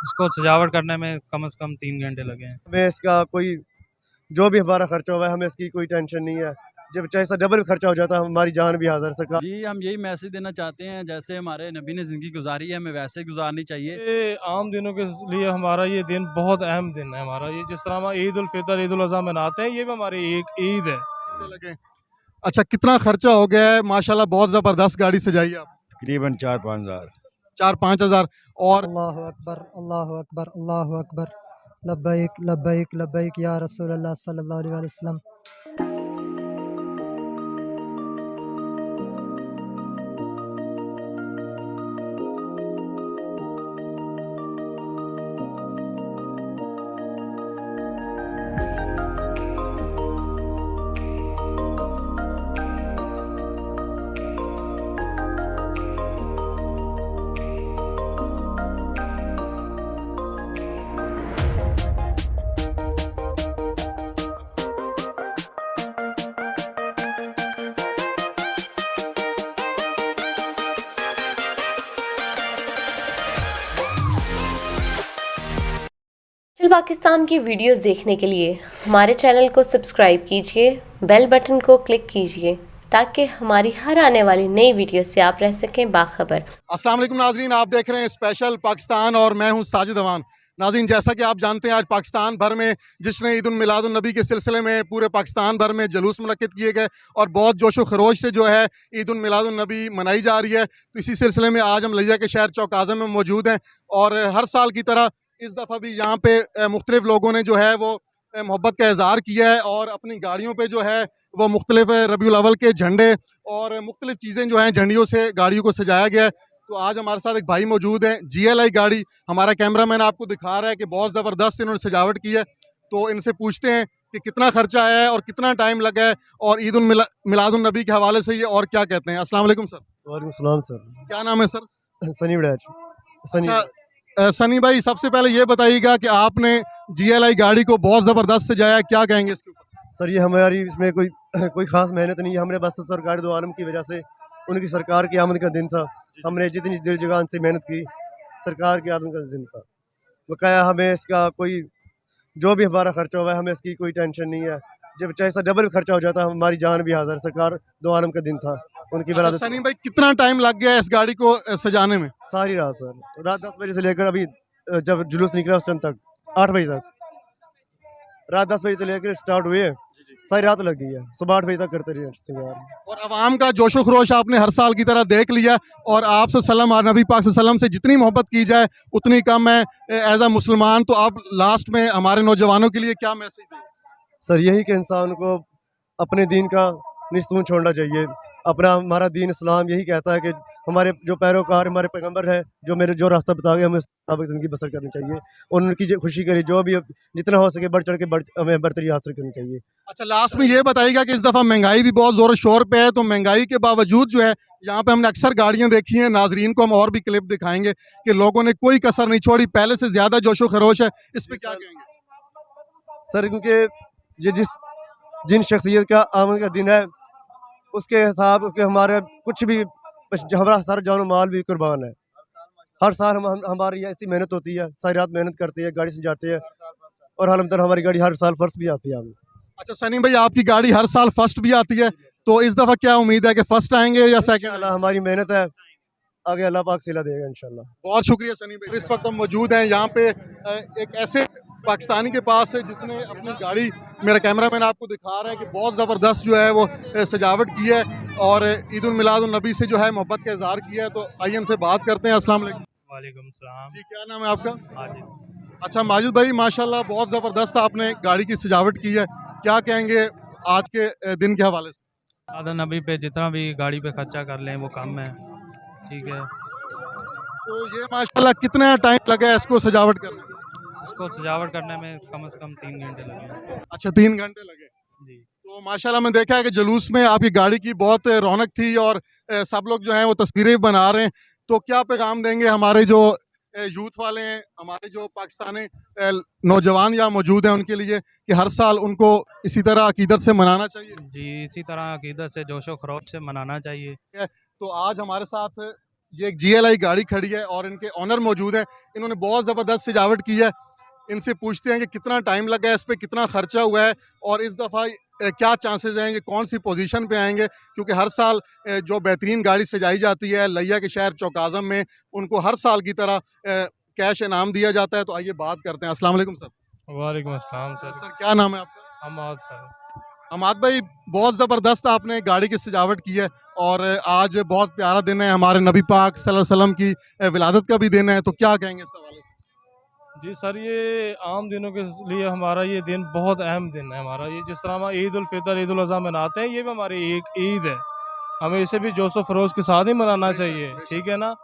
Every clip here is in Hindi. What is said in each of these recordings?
इसको सजावट करने में कम से कम 3 घंटे लगे हैं। हमें इसका कोई जो भी हमारा खर्चा हुआ है हमें इसकी कोई टेंशन नहीं है। जब चाहे इसका डबल खर्चा हो जाता है हमारी जान भी हाजिर सरकार। जी हम यही मैसेज देना चाहते हैं, जैसे हमारे नबी ने ज़िंदगी गुजारी है हमें वैसे गुजारनी चाहिए। ये आम दिनों के लिए हमारा ये दिन बहुत अहम दिन है हमारा। ये जिस तरह हम ईद उल फितर, ईद उल अज़हा मनाते हैं, ये भी हमारी एक ईद है। लगे। अच्छा, कितना खर्चा हो गया है? माशाल्लाह बहुत जबरदस्त गाड़ी सजाई है आप। तकरीबन 4-5 हज़ार। 4-5 हज़ार। और अल्लाहु अकबर, अल्लाहु अकबर, अल्लाहु अकबर। लब्बैक लब्बैक लब्बैक या रसूल अल्लाह सल्लल्लाहु अलैहि वसल्लम। पाकिस्तान की वीडियोस देखने के लिए हमारे चैनल को सब्सक्राइब कीजिए, बेल बटन को क्लिक कीजिए ताकि हमारी हर आने वाली नई वीडियो से आप रह सकें बाखबर। अस्सलाम वालेकुम नाजरीन, आप देख रहे हैं स्पेशल पाकिस्तान और मैं हूं साजिद अवान। नाजरीन, जैसा कि आप जानते हैं आज पाकिस्तान भर में जश्न ईद उल मिलाद उन नबी के सिलसिले में पूरे पाकिस्तान भर में जुलूस मुनक्किद किए गए और बहुत जोशो खरोश से जो है ईद उल मिलाद उन नबी मनाई जा रही है। तो इसी सिलसिले में आज हम लिया के शहर चौक आज़म में मौजूद हैं और हर साल की तरह इस दफ़ा भी यहाँ पे मुख्तलिफ लोगों ने जो है वो मोहब्बत का इजहार किया है और अपनी गाड़ियों पे जो है वो मुख्तलिफ रबीउल अव्वल के झंडे और मुख्तलिफ चीज़ें जो हैं झंडियों से गाड़ियों को सजाया गया है। तो आज हमारे साथ एक भाई मौजूद हैं, GLI गाड़ी। हमारा कैमरामैन आपको दिखा रहा है कि बहुत ज़बरदस्त इन्होंने सजावट की है। तो इनसे पूछते हैं कि कितना खर्चा आया है और कितना टाइम लगा है और ईद उल मिलाद उन नबी के हवाले से ये और क्या कहते हैं। अस्सलाम वालेकुम सर। वालेकुम सलाम सर। क्या नाम है सर? सनी वड़ैच। सनी। अच्छा, सनी भाई सबसे पहले ये बताइएगा कि आपने GLI गाड़ी को बहुत ज़बरदस्त सजाया, क्या कहेंगे इसके ऊपर? सर ये हमारी इसमें कोई ख़ास मेहनत नहीं है। हमने बस सरकार दो आलम की वजह से उनकी सरकार की आमद का दिन था। हमने जितनी दिल जगान से मेहनत की, सरकार की आमद का दिन था। बकाया हमें इसका कोई जो भी हमारा खर्चा हुआ है हमें इसकी कोई टेंशन नहीं है। जब चाहे इसका डबल खर्चा हो जाता है हमारी जान भी हाजिर सरकार दो आलम का दिन था उनकी अच्छा, वजह सनी भाई कितना टाइम लग गया इस गाड़ी को सजाने में? सारी रात सर, रात 10 बजे से लेकर अभी जब जुलूस निकला उस टाइम तक 8 बजे तक, रात 10 बजे से लेकर स्टार्ट हुए सारी रात लग गई है। सुबह 8 बजे तक करते रहे यार। और अवाम का जोशो खरोश आपने हर साल की तरह देख लिया और आप सल्लम और नबी पाक सल्लम से जितनी मोहब्बत की जाए उतनी कम है एज अ मुसलमान। तो आप लास्ट में हमारे नौजवानों के लिए क्या मैसेज दें? सर यही कि इंसान को अपने दीन का निस्तून छोड़ना चाहिए। अपना हमारा दीन इस्लाम यही कहता है कि हमारे जो पैरोकार हमारे पैगंबर है जो रास्ता बता गए हमें उस मुताबिक ज़िंदगी बसर करनी चाहिए और उनकी जो खुशी करी जो भी जितना हो सके बढ़ चढ़ के हमें बरतरी हासिल करनी चाहिए। अच्छा, लास्ट में ये बताइएगा कि इस दफ़ा महंगाई भी बहुत ज़ोर शोर पे है, तो महंगाई के बावजूद जो है यहाँ पे हमने अक्सर गाड़ियाँ देखी हैं, नाजरीन को हम और भी क्लिप दिखाएंगे कि लोगों ने कोई कसर नहीं छोड़ी, पहले से ज़्यादा जोशो खरोश है। इस पर क्या कहेंगे सर? क्योंकि जिन शख्सियत का आमद का दिन है उसके हिसाब के हमारे कुछ भी हमारा सारा जान माल भी कुर्बान है। हर साल हमारी ऐसी मेहनत होती है, सारी रात मेहनत करते हैं, गाड़ी से जाते हैं और अलहमदुलिल्लाह हमारी गाड़ी हर साल फर्स्ट भी आती है। अच्छा सनी भाई, आपकी गाड़ी हर साल फर्स्ट भी आती है, तो इस दफ़ा क्या उम्मीद है कि फर्स्ट आएंगे या सेकंड? हमारी मेहनत है, आगे अल्लाह पाक सिला देगा इंशाल्लाह। बहुत शुक्रिया सनी भाई। इस वक्त हम मौजूद हैं यहाँ पे एक ऐसे पाकिस्तानी के पास है जिसने अपनी गाड़ी, मेरा कैमरामैन आपको दिखा रहा है कि बहुत ज़बरदस्त जो है वो सजावट की है और ईद उल मिलाद उन नबी से जो है मोहब्बत का इजहार किया है। तो आइए इनसे बात करते हैं। अस्सलाम वालेकुम। वालेकुम सलाम। जी, क्या नाम है आपका? माजिद। अच्छा माजिद भाई, माशाल्लाह बहुत ज़बरदस्त आपने गाड़ी की सजावट की है, क्या कहेंगे आज के दिन के हवाले से? आधा नबी पे जितना भी गाड़ी पे खर्चा कर लें वो कम है, ठीक है। तो ये माशाल्लाह कितना टाइम लगा है इसको सजावट करने में? इसको सजावट करने में कम से कम 3 घंटे लगे हैं। अच्छा, 3 घंटे लगे जी। तो माशाल्लाह मैं देखा है कि जुलूस में आपकी गाड़ी की बहुत रौनक थी और सब लोग जो हैं वो तस्वीरें बना रहे हैं। तो क्या पैगाम देंगे हमारे जो यूथ वाले हैं, हमारे जो पाकिस्तानी नौजवान यहाँ मौजूद हैं उनके लिए कि हर साल उनको इसी तरह अकीदत से मनाना चाहिए? जी, इसी तरह अकीदत से जोशो खरोश से मनाना चाहिए। तो आज हमारे साथ ये एक GLI गाड़ी खड़ी है और इनके ऑनर मौजूद हैं। इन्होंने बहुत ज़बरदस्त सजावट की है। इनसे पूछते हैं कि कितना टाइम लगा है, इस पे कितना खर्चा हुआ है और इस दफ़ा क्या चांसेस हैं, ये कौन सी पोजीशन पे आएंगे, क्योंकि हर साल जो बेहतरीन गाड़ी सजाई जाती है लिया के शहर चौकाज़म में, उनको हर साल की तरह कैश इनाम दिया जाता है। तो आइए बात करते हैं। अस्सलाम वालेकुम सर। वालेकुम अस्सलाम सर। सर क्या नाम है आपका? हमाद सर। हमाद भाई, बहुत ज़बरदस्त आपने गाड़ी की सजावट की है और आज बहुत प्यारा दिन है, हमारे नबी पाक सल्लल्लाहु अलैहि वसल्लम की विलादत का भी दिन है, तो क्या कहेंगे इस हवाले से? जी सर, ये आम दिनों के लिए हमारा ये दिन बहुत अहम दिन है हमारा। ये जिस तरह हम ईद उल फितर, ईद उल अज़हा मनाते हैं, ये भी हमारी एक ईद है। हमें इसे भी जोश व फरोज के साथ ही मनाना चाहिए, ठीक है ना।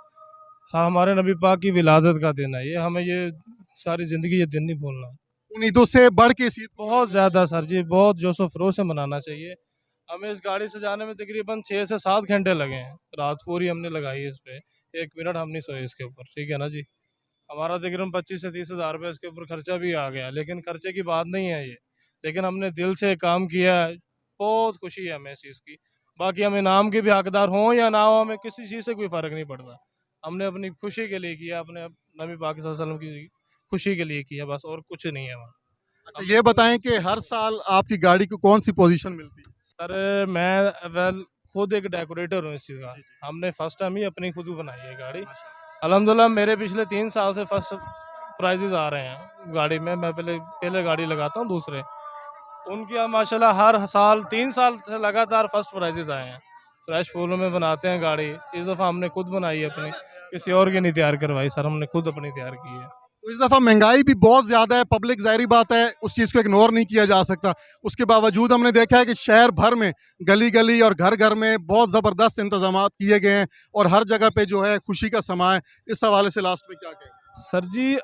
हाँ, हमारे नबी पाक की विलादत का दिन है ये, हमें ये सारी ज़िंदगी ये दिन नहीं भूलना। उन ईदों से बढ़ के इस ईद को बहुत ज़्यादा सर जी, बहुत जोश व फरोज से मनाना चाहिए। हमें इस गाड़ी से जाने में तकरीबन 6 से 7 घंटे लगे हैं। रात पूरी हमने लगाई है इस पे, 1 मिनट हम नहीं सोए इसके ऊपर, ठीक है ना जी। हमारा तकरीबन 25 से 30 हज़ार रुपये इसके ऊपर खर्चा भी आ गया, लेकिन खर्चे की बात नहीं है ये। लेकिन हमने दिल से काम किया है, बहुत खुशी है हमें इस चीज़ की। बाकी हम इनाम के भी हकदार हों या ना हो, हमें किसी चीज़ से कोई फ़र्क नहीं पड़ता। हमने अपनी खुशी के लिए किया, अपने नबी पाक सल्लल्लाहु अलैहि वसल्लम की खुशी के लिए किया, बस और कुछ नहीं है हमारा। अच्छा, ये बताएं कि हर साल आपकी गाड़ी को कौन सी पोजीशन मिलती है? सर मैं खुद एक डेकोरेटर हूँ इस चीज़ का। हमने फर्स्ट टाइम ही अपनी खुद बनाई है गाड़ी। अल्हम्दुलिल्लाह मेरे पिछले 3 साल से फर्स्ट प्राइजेस आ रहे हैं गाड़ी में। मैं पहले पहले गाड़ी लगाता हूँ दूसरे, उनकी अब माशाल्लाह हर साल 3 साल से लगातार फर्स्ट प्राइजेस आए हैं। फ्रेश फूलों में बनाते हैं गाड़ी। इस दफ़ा हमने खुद बनाई है अपनी, किसी और की नहीं तैयार करवाई सर, हमने खुद अपनी तैयार की है। तो इस दफ़ा महंगाई भी बहुत ज़्यादा है, पब्लिक ज़ाहिर बात है उस चीज़ को इग्नोर नहीं किया जा सकता। उसके बावजूद हमने देखा है कि शहर भर में गली गली और घर घर में बहुत ज़बरदस्त इंतजाम किए गए हैं और हर जगह पे जो है खुशी का समा है। इस हवाले से लास्ट में क्या कहें? सर जी,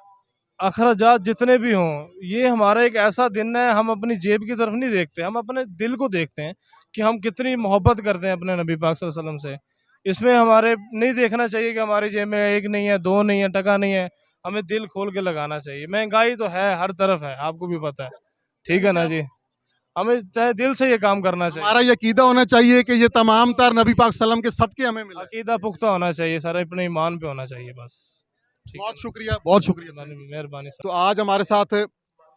अखराजात जितने भी हों, ये हमारा एक ऐसा दिन है, हम अपनी जेब की तरफ नहीं देखते, हम अपने दिल को देखते हैं कि हम कितनी मोहब्बत करते हैं अपने नबी पाक सल्लल्लाहु अलैहि वसल्लम से। इसमें हमारे नहीं देखना चाहिए कि हमारी जेब में 1 नहीं है, 2 नहीं है, टका नहीं है। हमें दिल खोल के लगाना चाहिए। महंगाई तो है, हर तरफ है, आपको भी पता है, ठीक है ना जी। हमें चाहे दिल से ये काम करना चाहिए। हमारा ये अकीदा होना चाहिए कि ये तमाम तर नबी पाक सल्लम के सदके हमें मिले। अकीदा पुख्ता होना चाहिए सर, अपने ईमान पे होना चाहिए बस। ठीक है, बहुत शुक्रिया, बहुत शुक्रिया। मेहरबानी सर। तो आज हमारे साथ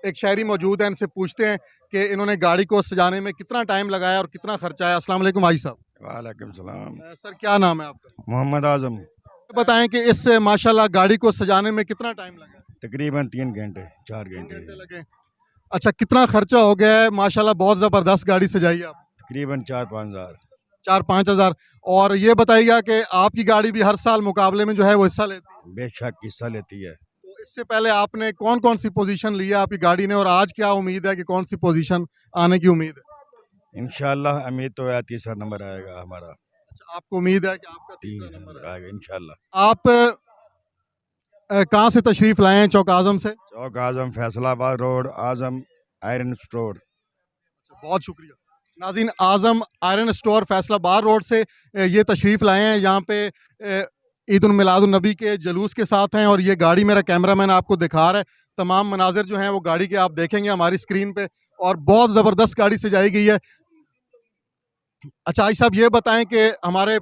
एक शहरी मौजूद है, इनसे पूछते हैं कि इन्होंने गाड़ी को सजाने में कितना टाइम लगाया और कितना खर्चा आया। अस्सलाम वालेकुम भाई साहब। वालेकुम सलाम। सर क्या नाम है आपका? मोहम्मद आजम। बताएं कि इस माशाल्लाह गाड़ी को सजाने में कितना टाइम लगा? तकरीबन 3 घंटे 4 3 घंटे घंटे लगे। अच्छा, कितना खर्चा हो गया है? माशाल्लाह बहुत ज़बरदस्त गाड़ी सजाई है आप। तकरीबन 4-5 हज़ार। 4-5 हज़ार। और ये बताइएगा कि आपकी गाड़ी भी हर साल मुकाबले में जो है वो हिस्सा लेती है? बेशक हिस्सा लेती है। तो इससे पहले आपने कौन कौन सी पोजीशन ली है आपकी गाड़ी ने, और आज क्या उम्मीद है कि कौन सी पोजीशन आने की उम्मीद है? इंशाल्लाह उम्मीद तो है तीसरा नंबर आएगा हमारा। अच्छा, आपको उम्मीद है कि आपका 3 तीसरा नंबर नंबर है। आएगा इंशाल्लाह। आप कहाँ से तशरीफ लाए हैं? चौक आजम से। चौक आजम, फैसलाबाद रोड, आजम आयरन स्टोर। बहुत शुक्रिया नाज़रीन। आजम आयरन स्टोर फैसलाबाद रोड से ये तशरीफ़ लाए हैं। यहाँ पे ईद उल मिलादुन नबी के जुलूस के साथ हैं और ये गाड़ी मेरा कैमरामैन आपको दिखा रहा है। तमाम मनाजिर जो हैं वो गाड़ी के आप देखेंगे हमारी स्क्रीन पे, और बहुत ज़बरदस्त गाड़ी सजाई गई है। अच्छा आई साहब, ये बताएं कि हमारे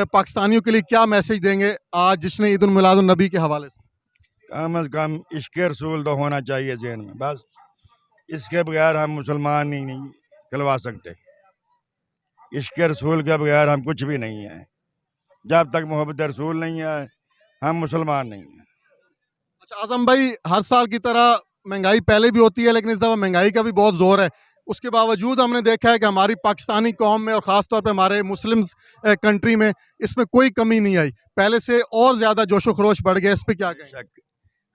पाकिस्तानियों के लिए क्या मैसेज देंगे आज जश्न ईद उल मिलादुन नबी के हवाले से? कम अज़ कम इश्क रसूल तो होना चाहिए जहन में, बस इसके बगैर हम मुसलमान नहीं कहलवा सकते। इश्क रसूल के बगैर हम कुछ भी नहीं हैं। जब तक मोहब्बत रसूल नहीं है हम मुसलमान नहीं हैं। अच्छा आजम भाई, हर साल की तरह महंगाई पहले भी होती है, लेकिन इस दफ़ा महंगाई का भी बहुत ज़ोर है। उसके बावजूद हमने देखा है कि हमारी पाकिस्तानी कौम में और ख़ास तौर पे हमारे मुस्लिम कंट्री में इसमें कोई कमी नहीं आई, पहले से और ज़्यादा जोशो खरोश बढ़ गया। इस पर क्या कहें?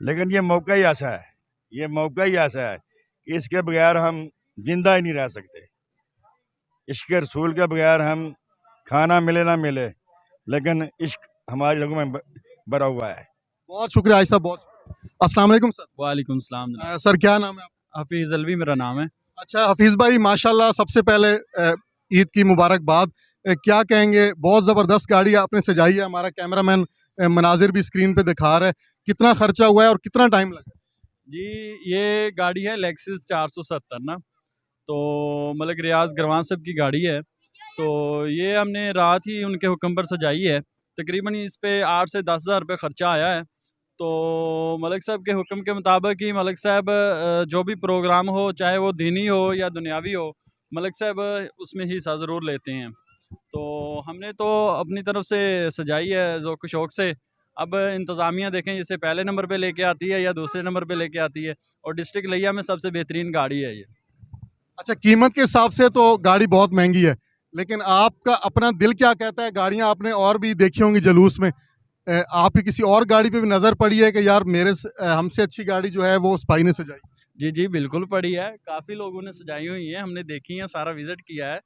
लेकिन ये मौका ही ऐसा है, ये मौका ही ऐसा है कि इसके बगैर हम जिंदा ही नहीं रह सकते। इश्क रसूल के बगैर हम खाना मिले ना मिले, लेकिन इश्क हमारे लोगों में भरा हुआ है। बहुत शुक्रिया आई साहब, बहुत। अस्सलाम वालेकुम सर। वालेकुम सलाम। सर क्या नाम है आपका? हफीज़ अलवी मेरा नाम है। अच्छा हफीज़ भाई, माशाल्लाह सबसे पहले ईद की मुबारकबाद। क्या कहेंगे, बहुत ज़बरदस्त गाड़ी आपने सजाई है, हमारा कैमरामैन मनाजिर भी स्क्रीन पे दिखा रहा है। कितना खर्चा हुआ है और कितना टाइम लगा? जी, ये गाड़ी है लेक्सिस 470 ना, तो मलिक रियाज गरवान साहब की गाड़ी है। तो ये हमने रात ही उनके हुक्म पर सजाई है तकरीबन इस पे 8 से 10,000 रुपये ख़र्चा आया है। तो मलिक साहब के हुक्म के मुताबिक ही मलिक साहब जो भी प्रोग्राम हो, चाहे वो दीनी हो या दुनियावी हो, मलिक साहब उसमें हिस्सा ज़रूर लेते हैं। तो हमने तो अपनी तरफ से सजाई है ज़ौक़ शौक़ से। अब इंतज़ामिया देखें, जैसे पहले नंबर पे लेके आती है या दूसरे नंबर पे लेके आती है, और डिस्ट्रिक्ट लिया में सबसे बेहतरीन गाड़ी है ये। अच्छा, कीमत के हिसाब से तो गाड़ी बहुत महंगी है, लेकिन आपका अपना दिल क्या कहता है? गाड़ियां आपने और भी देखी होंगी जलूस में, आपकी किसी और गाड़ी पे भी नज़र पड़ी है कि यार हमसे अच्छी गाड़ी जो है वो उस भाई ने सजाई? जी जी बिल्कुल पड़ी है, काफ़ी लोगों ने सजाई हुई है, हमने देखी है, सारा विज़िट किया है।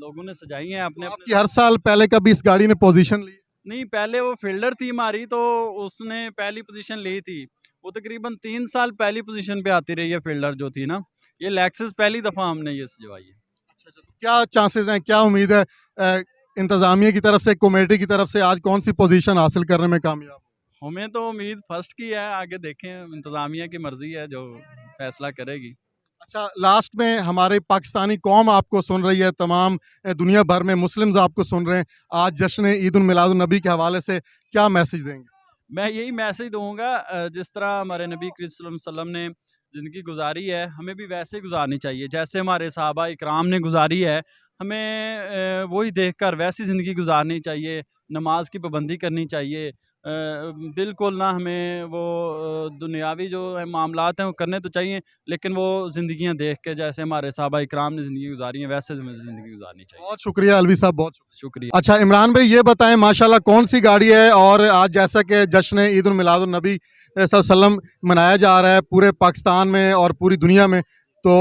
लोगों ने सजाई हैं अपने अपने। आपकी हर साल पहले कभी इस गाड़ी ने पोजीशन ली? नहीं, पहले वो फील्डर थी हमारी, तो उसने पहली पोजीशन ली थी। वो तकरीबन 3 साल पहली पोजीशन पे आती रही है फील्डर जो थी ना। ये लेक्सस पहली दफ़ा हमने ये सजवाई है। अच्छा, तो क्या चांसेस हैं, क्या उम्मीद है इंतज़ामिया की तरफ से, कमेटी की तरफ से आज कौन सी पोजीशन हासिल करने में कामयाब? हमें तो उम्मीद फर्स्ट की है, आगे देखें, इंतज़ामिया की मर्ज़ी है जो फैसला करेगी। अच्छा, लास्ट में हमारे पाकिस्तानी कौम आपको सुन रही है, तमाम दुनिया भर में मुस्लिम्स आपको सुन रहे हैं, आज जश्न ईद उल मिलादुन नबी के हवाले से क्या मैसेज देंगे? मैं यही मैसेज दूंगा, जिस तरह हमारे नबी करीम सल्लल्लाहु अलैहि वसल्लम ने ज़िंदगी गुजारी है, हमें भी वैसे गुजारनी चाहिए जैसे हमारे सहाबा इकराम ने गुजारी है। हमें वही देखकर वैसी ज़िंदगी गुजारनी चाहिए, नमाज की पाबंदी करनी चाहिए। बिल्कुल ना हमें वो दुनियावी जो है मामलात हैं वो करने तो चाहिए, लेकिन वो ज़िंदगियाँ देख के जैसे हमारे सहाबा इकराम ने ज़िंदगी गुजारी है वैसे ज़िंदगी गुजारनी चाहिए। बहुत शुक्रिया अलवी साहब, बहुत शुक्रिया। अच्छा, इमरान भाई ये बताएं माशाल्लाह कौन सी गाड़ी है, और आज जैसा कि जश्न ईद उल मिलादुन नबी सल्लल्लाहु मनाया जा रहा है पूरे पाकिस्तान में और पूरी दुनिया में, तो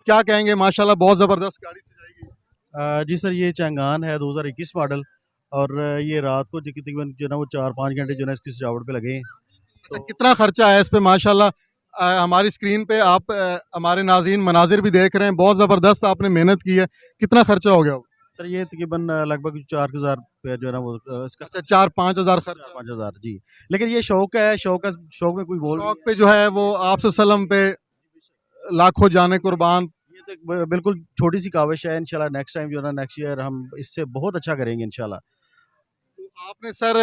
क्या कहेंगे? माशाल्लाह बहुत ज़बरदस्त गाड़ी सजाई गई। जी सर, ये चंगान है 2021 मॉडल, और ये रात को तकरीबन जो ना वो 4-5 घंटे जो ना इसकी सजावट पे लगे हैं। अच्छा, कितना खर्चा है इस पे? माशाल्लाह हमारी स्क्रीन पे आप हमारे नाज़रीन मनाजिर भी देख रहे हैं, बहुत ज़बरदस्त आपने मेहनत की है। कितना खर्चा हो गया? सर ये तकरीबन लगभग 4,000 रुपया जो है ना वो इसका। अच्छा, 4-5 हज़ार खर्चा। 5,000 जी। लेकिन ये शौक है, शौक में कोई बोल शौक पे जो है वो आप सल्लम पे लाखों जाने कुर्बान। ये तो बिल्कुल छोटी सी काविश है, इंशाल्लाह नेक्स्ट टाइम जो है ना नेक्स्ट ईयर हम इससे बहुत अच्छा करेंगे इंशाल्लाह। तो आपने सर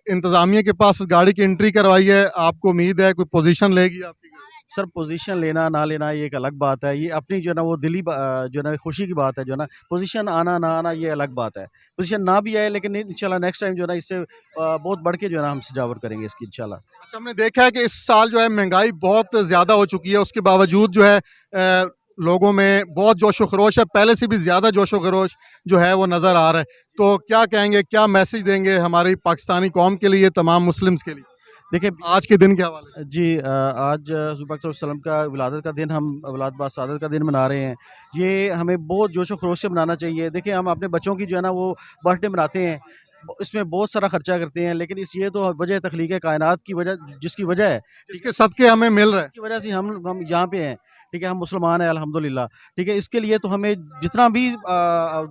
इंतज़ामिया के पास गाड़ी की एंट्री करवाई है, आपको उम्मीद है कोई पोजीशन लेगी आपकी गाड़ी? सर पोजीशन लेना ना लेना ये एक अलग बात है, ये अपनी जो है ना वो दिली जो है ना खुशी की बात है, जो है ना पोजीशन आना ना आना ये अलग बात है। पोजीशन ना भी आए लेकिन इंशाल्लाह नेक्स्ट टाइम जो है ना इससे बहुत बढ़ के जो है ना हम सजावट करेंगे इसकी इंशाल्लाह। अच्छा, हमने देखा है कि इस साल जो है महंगाई बहुत ज़्यादा हो चुकी है, उसके बावजूद जो है लोगों में बहुत जोश व खरोश है, पहले से भी ज़्यादा जोश व खरोश जो है वो नज़र आ रहा है। तो क्या कहेंगे, क्या मैसेज देंगे हमारी पाकिस्तानी कौम के लिए, तमाम मुस्लिम्स के लिए देखिए आज के दिन के हवाले से? जी आज हुज़ूर पाक सल्लल्लाहु अलैहि वसल्लम का विलादत का दिन, हम औलाद बासादत का दिन मना रहे हैं। ये हमें बहुत जोश व खरोश से मनाना चाहिए। देखिए हम अपने बच्चों की जो है ना वो बर्थडे मनाते हैं, इसमें बहुत सारा खर्चा करते हैं, लेकिन ये तो वजह तख्लीक़ कायनात की वजह, जिसकी वजह है, इसके सदके हमें मिल रहा है, इसकी वजह से हम यहाँ पे हैं। ठीक है, हम मुसलमान हैं अल्हम्दुलिल्लाह। ठीक है, इसके लिए तो हमें जितना भी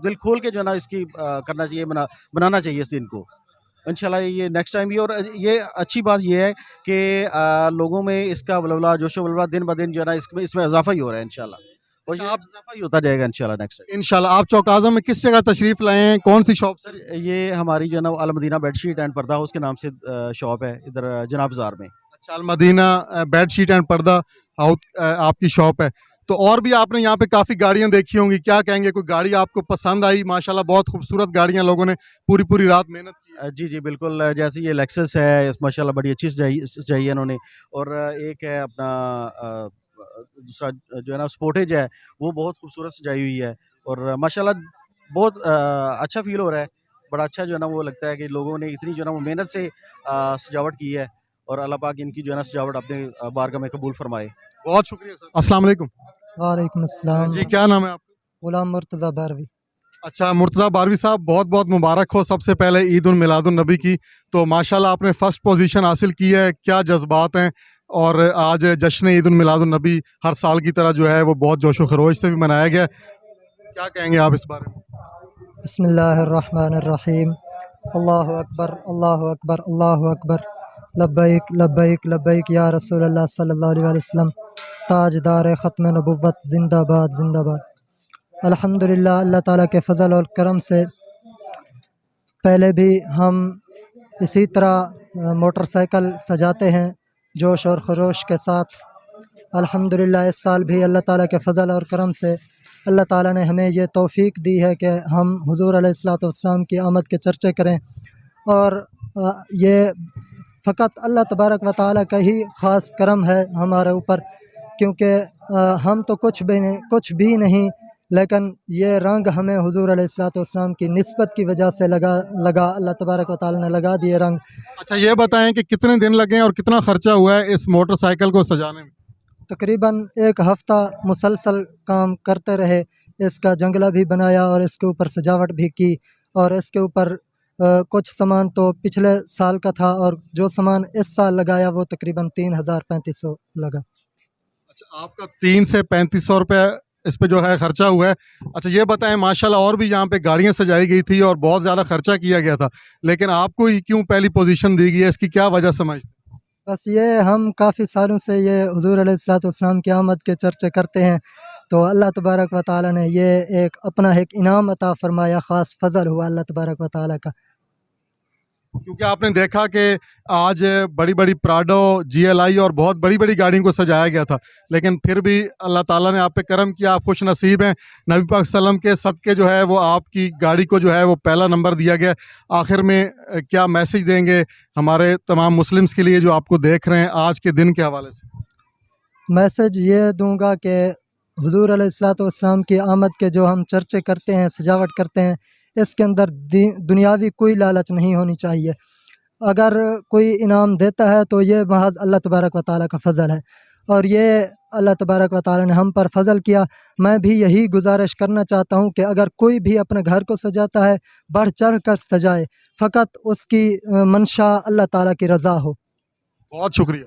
दिल खोल के जो है ना इसकी करना चाहिए, मनाना चाहिए इस दिन को इंशाल्लाह। ये नेक्स्ट टाइम भी, और ये अच्छी बात ये है कि लोगों में इसका वलवला जोश वलवला दिन ब दिन जो है ना इसमें इजाफा ही हो रहा है इंशाल्लाह, और ये इजाफा ही होता जाएगा इंशाल्लाह नेक्स्ट टाइम। इंशाल्लाह। आप चौक आज़म में किस जगह तशरीफ लाए हैं, कौन सी शॉप? सर ये हमारी जो है ना अल मदीना बेडशीट एंड पर्दा हाउस के नाम से शॉप है इधर जनाब बाज़ार में। अच्छा, अल मदीना बेडशीट एंड पर्दा हाउस आपकी शॉप है। तो और भी आपने यहाँ पे काफ़ी गाड़ियाँ देखी होंगी, क्या कहेंगे, कोई गाड़ी आपको पसंद आई? माशाल्लाह बहुत खूबसूरत गाड़ियाँ, लोगों ने पूरी रात मेहनत की है। जी जी बिल्कुल, जैसे ये लेक्सस है, माशाल्लाह बड़ी अच्छी सजाई है इन्होंने, और एक है अपना दूसरा जो है ना स्पोर्टेज है, वो बहुत खूबसूरत सजाई हुई है, और माशाल्लाह बहुत अच्छा फील हो रहा है। बड़ा अच्छा जो है ना वो लगता है कि लोगों ने इतनी जो है ना वो मेहनत से सजावट की है, और अल्लाह पाक इनकी जो है ना सजावट अपने बारगाह में कबूल फरमाए। बहुत शुक्रिया सर। अस्सलाम वालेकुम। वालेकुम अस्सलाम। जी, क्या नाम है आपका? गुलाम मुर्तज़ा बारवी। अच्छा, मुर्तज़ा बारवी साहब, बहुत बहुत मुबारक हो सबसे पहले ईद उल मिलादुन नबी की। तो माशाल्लाह आपने फ़र्स्ट पोजीशन हासिल की है, क्या जज्बात हैं? और आज जश्न ईद उल मिलादुन नबी हर साल की तरह जो है वो बहुत जोश व खरोश से भी मनाया गया, क्या कहेंगे आप इस बारे में? बिस्मिल्लाहिर्रहमानिर्रहीम। अल्लाहु अकबर, अल्लाहु अकबर, अल्लाहु अकबर। लब्बैक लब्बैक लब्बैक या रसूलल्लाह सल्लल्लाहु अलैहि वसल्लम। ताजदार ख़त्म नबुव्वत जिंदाबाद जिंदाबाद। अल्हम्दुलिल्लाह, अल्लाह ताला के फ़ज़ल और करम से पहले भी हम इसी तरह मोटरसाइकिल सजाते हैं जोश और खरोश के साथ। अल्हम्दुलिल्लाह इस साल भी अल्लाह ताला के फ़ज़ल और करम से अल्लाह ताला ने हमें ये तौफ़ीक दी है कि हम हुज़ूर अलैहिस्सलातु वस्सलाम की आमद के चर्चे करें। और ये फ़कत अल्लाह तबारक व तआला का ही ख़ास करम है हमारे ऊपर, क्योंकि हम तो कुछ भी नहीं, लेकिन ये रंग हमें हुज़ूर अलैहिस्सलातु वस्सलाम की निस्बत की वजह से लगा अल्लाह तबारक व तआला ने लगा दिए रंग। अच्छा ये बताएं कि कितने दिन लगे और कितना खर्चा हुआ है इस मोटरसाइकिल को सजाने में? तकरीबन 1 हफ़्ता मुसलसल काम करते रहे, इसका जंगला भी बनाया और इसके ऊपर सजावट भी की। और इसके ऊपर कुछ सामान तो पिछले साल का था और जो सामान इस साल लगाया वो तकरीबन 3,000-3,500 लगा। अच्छा आपका 3 से 3500 रुपये इस पे जो है खर्चा हुआ है। अच्छा ये बताएं माशाल्लाह और भी यहाँ पे गाड़ियाँ सजाई गई थी और बहुत ज़्यादा खर्चा किया गया था, लेकिन आपको ही क्यों पहली पोजीशन दी गई है, इसकी क्या वजह समझते हैं? बस ये हम काफ़ी सालों से ये हुज़ूर अलैहिस्सलातु वस्सलाम की आमद के चर्चे करते हैं, तो अल्लाह तबारक व तआला ने ये अपना एक इनाम अता फ़रमाया, ख़ास फ़ज़ल हुआ अल्लाह तबारक व तआला का। क्योंकि आपने देखा कि आज बड़ी बड़ी प्राडो, GLI और बहुत बड़ी बड़ी गाड़ियों को सजाया गया था, लेकिन फिर भी अल्लाह ताला ने आप पे करम किया, आप खुश नसीब हैं। नबी पाक सल्लम के सदक़े जो है वो आपकी गाड़ी को जो है वो पहला नंबर दिया गया। आखिर में क्या मैसेज देंगे हमारे तमाम मुस्लिम्स के लिए जो आपको देख रहे हैं आज के दिन के हवाले से? मैसेज ये दूंगा कि हुज़ूर अलैहिस्सलातु वस्सलाम की आमद के जो हम चर्चे करते हैं, सजावट करते हैं, इसके अंदर दुनियावी कोई लालच नहीं होनी चाहिए। अगर कोई इनाम देता है तो ये महज़ अल्लाह तबारक व तआला का फ़ज़ल है, और ये अल्लाह तबारक व तआला ने हम पर फ़ज़ल किया। मैं भी यही गुजारिश करना चाहता हूँ कि अगर कोई भी अपने घर को सजाता है, बढ़ चढ़ कर सजाए, फ़कत उसकी मंशा अल्लाह ताला की रज़ा हो। बहुत शुक्रिया।